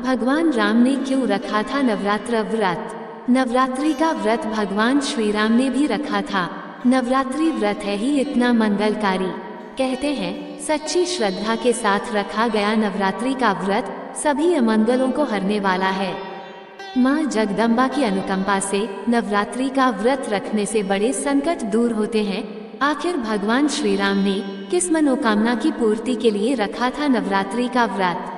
भगवान राम ने क्यों रखा था नवरात्र व्रत? नवरात्रि का व्रत भगवान श्री राम ने भी रखा था। नवरात्रि व्रत है ही इतना मंगलकारी। कहते हैं सच्ची श्रद्धा के साथ रखा गया नवरात्रि का व्रत सभी अमंगलों को हरने वाला है। माँ जगदम्बा की अनुकंपा से नवरात्रि का व्रत रखने से बड़े संकट दूर होते हैं। आखिर भगवान श्री राम ने किस मनोकामना की पूर्ति के लिए रखा था नवरात्रि का व्रत?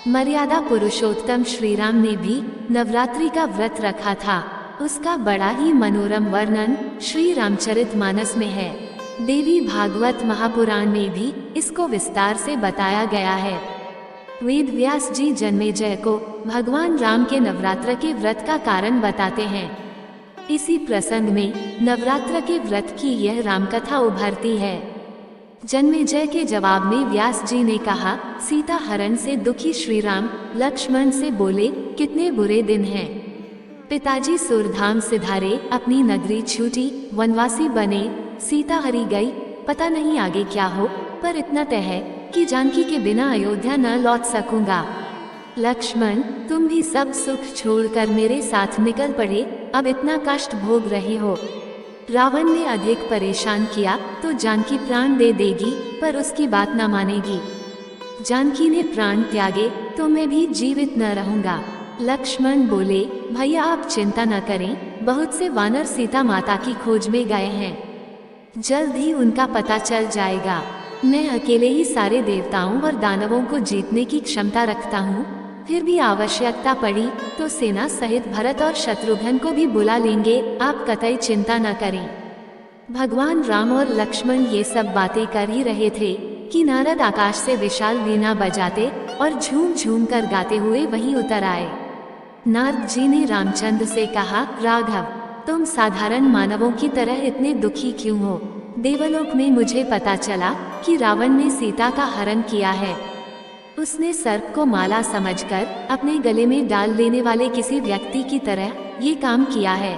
मर्यादा पुरुषोत्तम श्री राम ने भी नवरात्रि का व्रत रखा था। उसका बड़ा ही मनोरम वर्णन श्री रामचरितमानस में है। देवी भागवत महापुराण में भी इसको विस्तार से बताया गया है। वेद व्यास जी जन्मेजय को भगवान राम के नवरात्र के व्रत का कारण बताते हैं। इसी प्रसंग में नवरात्र के व्रत की यह रामकथा उभरती है। जन्मेजय के जवाब में व्यास जी ने कहा, सीता हरण से दुखी श्री राम लक्ष्मण से बोले, कितने बुरे दिन हैं। पिताजी सुरधाम सिधारे, अपनी नगरी छूटी, वनवासी बने, सीता हरी गई, पता नहीं आगे क्या हो, पर इतना तय है कि जानकी के बिना अयोध्या न लौट सकूंगा। लक्ष्मण, तुम भी सब सुख छोड़कर मेरे साथ निकल पड़े, अब इतना कष्ट भोग रहे हो। रावण ने अधिक परेशान किया तो जानकी प्राण दे देगी, पर उसकी बात न मानेगी। जानकी ने प्राण त्यागे तो मैं भी जीवित न रहूंगा। लक्ष्मण बोले, भैया आप चिंता न करें, बहुत से वानर सीता माता की खोज में गए हैं, जल्द ही उनका पता चल जाएगा। मैं अकेले ही सारे देवताओं और दानवों को जीतने की क्षमता रखता हूँ। फिर भी आवश्यकता पड़ी तो सेना सहित भरत और शत्रुघ्न को भी बुला लेंगे, आप कतई चिंता न करें। भगवान राम और लक्ष्मण ये सब बातें कर ही रहे थे कि नारद आकाश से विशाल वीणा बजाते और झूम झूम कर गाते हुए वहीं उतर आए। नारद जी ने रामचंद्र से कहा, राघव, तुम साधारण मानवों की तरह इतने दुखी क्यों हो? देवलोक में मुझे पता चला कि रावण ने सीता का हरण किया है। उसने सर्प को माला समझकर अपने गले में डाल लेने वाले किसी व्यक्ति की तरह ये काम किया है।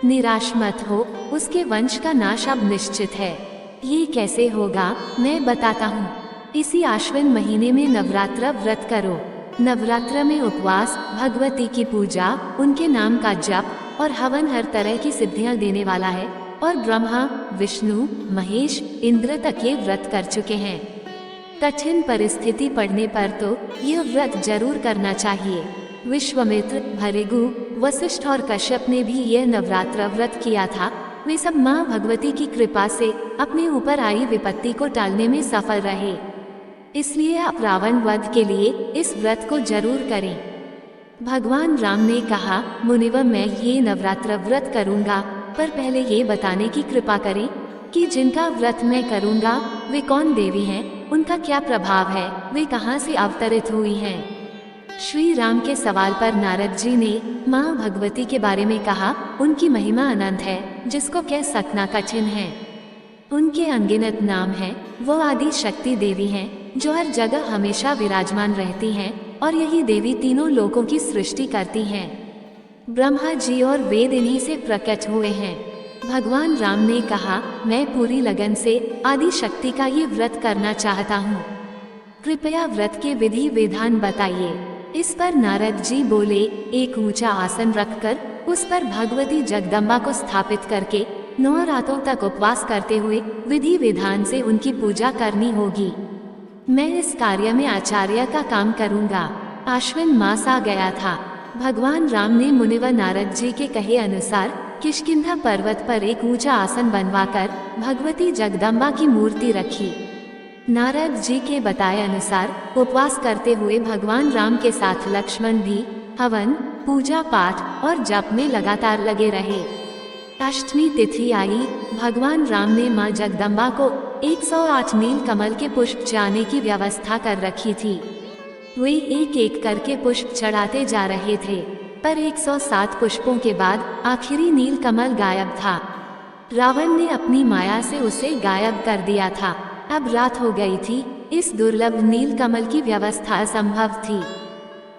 निराश मत हो, उसके वंश का नाश अब निश्चित है। ये कैसे होगा मैं बताता हूँ। इसी आश्विन महीने में नवरात्र व्रत करो। नवरात्र में उपवास, भगवती की पूजा, उनके नाम का जप और हवन हर तरह की सिद्धियां देने वाला है, और ब्रह्मा, विष्णु, महेश, इंद्र तक ये व्रत कर चुके हैं। कठिन परिस्थिति पड़ने पर तो यह व्रत जरूर करना चाहिए। विश्वामित्र, भृगु, वशिष्ठ और कश्यप ने भी यह नवरात्र व्रत किया था। वे सब माँ भगवती की कृपा से अपने ऊपर आई विपत्ति को टालने में सफल रहे। इसलिए आप रावण वध के लिए इस व्रत को जरूर करें। भगवान राम ने कहा, मुनिवर, मैं ये नवरात्र व्रत करूंगा, पर पहले ये बताने की कृपा करें कि जिनका व्रत मैं करूंगा वे कौन देवी हैं, उनका क्या प्रभाव है, वे कहाँ से अवतरित हुई हैं। श्री राम के सवाल पर नारद जी ने माँ भगवती के बारे में कहा, उनकी महिमा अनंत है, जिसको कह सकना कठिन है। उनके अनगिनत नाम हैं, वो आदि शक्ति देवी हैं, जो हर जगह हमेशा विराजमान रहती हैं, और यही देवी तीनों लोकों की सृष्टि करती हैं। ब्रह्मा जी और वेद इन्हीं से प्रकट हुए हैं। भगवान राम ने कहा, मैं पूरी लगन से आदि शक्ति का ये व्रत करना चाहता हूँ, कृपया व्रत के विधि विधान बताइए। इस पर नारद जी बोले, एक ऊंचा आसन रखकर उस पर भगवती जगदम्बा को स्थापित करके 9 रातों तक उपवास करते हुए विधि विधान से उनकी पूजा करनी होगी। मैं इस कार्य में आचार्य का काम करूँगा। आश्विन मास आ गया था। भगवान राम ने मुनिवर नारद जी के कहे अनुसार किष्किंधा पर्वत पर एक ऊंचा आसन बनवाकर भगवती जगदम्बा की मूर्ति रखी। नारद जी के बताए अनुसार उपवास करते हुए भगवान राम के साथ लक्ष्मण भी हवन, पूजा पाठ और जप में लगातार लगे रहे। अष्टमी तिथि आई। भगवान राम ने माँ जगदम्बा को 108 नील कमल के पुष्प चढ़ाने की व्यवस्था कर रखी थी। वे एक एक करके पुष्प चढ़ाते जा रहे थे, पर 107 पुष्पों के बाद आखिरी नील कमल गायब था। रावण ने अपनी माया से उसे गायब कर दिया था। अब रात हो गई थी। इस दुर्लभ नील कमल की व्यवस्था असंभव थी।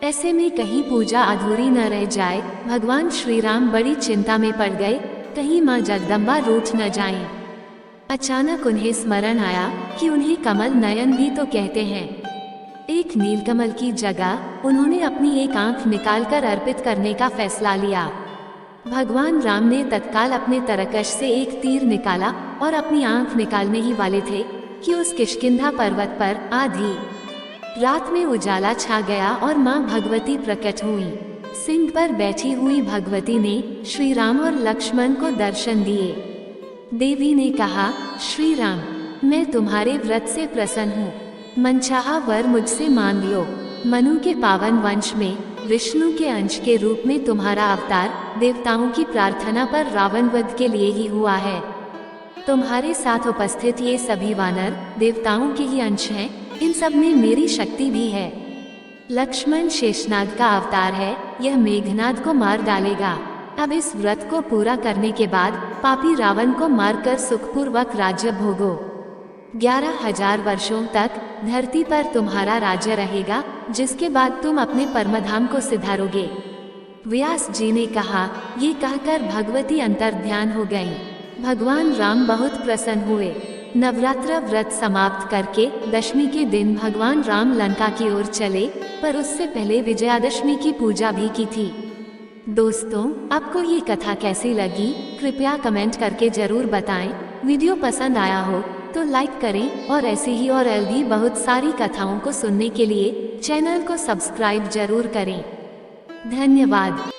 ऐसे में कहीं पूजा अधूरी न रह जाए। भगवान श्री राम बड़ी चिंता में पड़ गए, कहीं माँ जगदम्बा रूठ न जाएं। अचानक उन्हें स्मरण आया कि उन्हें कमल नयन भी तो कहते हैं। एक नीलकमल की जगह उन्होंने अपनी एक आंख निकालकर अर्पित करने का फैसला लिया। भगवान राम ने तत्काल अपने तरकश से एक तीर निकाला और अपनी आंख निकालने ही वाले थे कि उस किष्किंधा पर्वत पर आधी रात में उजाला छा गया और मां भगवती प्रकट हुई। सिंह पर बैठी हुई भगवती ने श्री राम और लक्ष्मण को दर्शन दिए। देवी ने कहा, श्री राम, मैं तुम्हारे व्रत से प्रसन्न हूँ, मनचाहा वर मुझसे मांग लो। मनु के पावन वंश में विष्णु के अंश के रूप में तुम्हारा अवतार देवताओं की प्रार्थना पर रावण वध के लिए ही हुआ है। तुम्हारे साथ उपस्थित ये सभी वानर देवताओं के ही अंश हैं, इन सब में मेरी शक्ति भी है। लक्ष्मण शेषनाग का अवतार है, यह मेघनाद को मार डालेगा। अब इस व्रत को पूरा करने के बाद पापी रावण को मारकर सुखपूर्वक राज्य भोगो। 11,000 वर्षों तक धरती पर तुम्हारा राज्य रहेगा, जिसके बाद तुम अपने परमधाम को सिधारोगे। व्यास जी ने कहा। ये कहकर भगवती अंतर्ध्यान हो गईं। भगवान राम बहुत प्रसन्न हुए। नवरात्र व्रत समाप्त करके दशमी के दिन भगवान राम लंका की ओर चले, पर उससे पहले विजयादशमी की पूजा भी की थी। दोस्तों, आपको ये कथा कैसी लगी कृपया कमेंट करके जरूर बताएं। वीडियो पसंद आया हो तो लाइक करें और ऐसी ही और भी बहुत सारी कथाओं को सुनने के लिए चैनल को सब्सक्राइब जरूर करें। धन्यवाद।